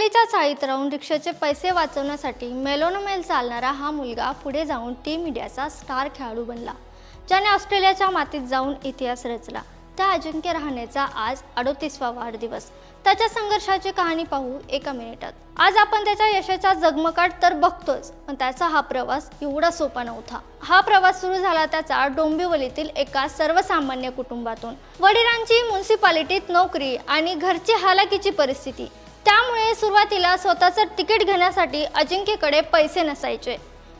सायकलीच्या चाळीत राहून रिक्षाचे पैसे वाचवण्यासाठी मेलोनमेल चालणारा हा मुलगा पुढे जाऊन टीम इंडियाचा स्टार खेळाडू बनला, ज्याने ऑस्ट्रेलियाच्या मातीत जाऊन इतिहास रचला। त्या अजिंक्य रहाणेचा आज 38वा वाढदिवस। त्याच्या संघर्षाची कहाणी पाहू एका मिनिटात। आज आपण त्याच्या यशाचा जगमगाट तर बघतोच, पण त्याचा हा प्रवास एवढा सोपा नव्हता। हा प्रवास सुरू झाला त्याचा डोंबिवलीतील एका सर्वसामान्य कुटुंबातून। वडिलांची म्युनिसिपालिटीत नोकरी आणि घरची हालाकीची परिस्थिती, त्यामुळे सुरुवातीला स्वतःचं तिकीट घेण्यासाठी अजिंक्यकडे पैसे नसायचे।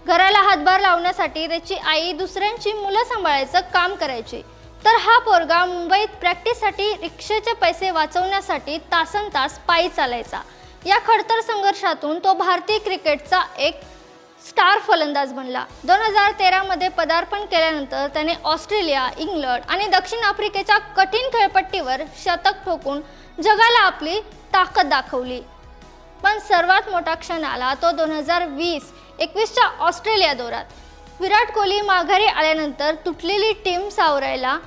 घराला हातभार लावण्यासाठी त्याची आई दुसऱ्यांची मुलं सांभाळायचं काम करायची, तर हा पोरगा मुंबईत प्रॅक्टिससाठी रिक्षाचे पैसे वाचवण्यासाठी तासनतास पायी चालायचा। या खडतर संघर्षातून तो भारतीय क्रिकेटचा एक स्टार फलंदाज बनला। 2013 मध्ये पदार्पण केल्यानंतर त्याने ऑस्ट्रेलिया, इंग्लंड आणि दक्षिण आफ्रिकेच्या कठीण खेळपट्टीवर शतक ठोकून जगाला आपली ताकद दाखवली। पण सर्वात मोठा क्षण आला तो 2020-21च्या ऑस्ट्रेलिया दौऱ्यात। विराट कोहली माघारी आल्यानंतर तुटलेली टीम सावरायला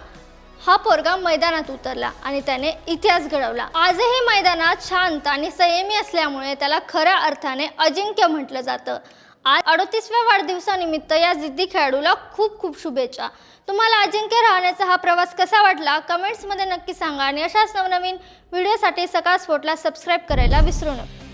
हा पोरगा मैदानात उतरला आणि त्याने इतिहास घडवला। आजही मैदानात शांत आणि संयमी असल्यामुळे त्याला खऱ्या अर्थाने अजिंक्य म्हटलं जातं। आज 38व्या वाढदिवसानिमित्त या जिद्दी खेळाडूला खूप खूप शुभेच्छा। तुम्हाला अजिंक्य रहाणेचा हा प्रवास कसा वाटला कमेंट्समध्ये नक्की सांगा आणि अशाच नवनवीन व्हिडिओसाठी सकाळ स्पोर्टला सबस्क्राईब करायला विसरू नका।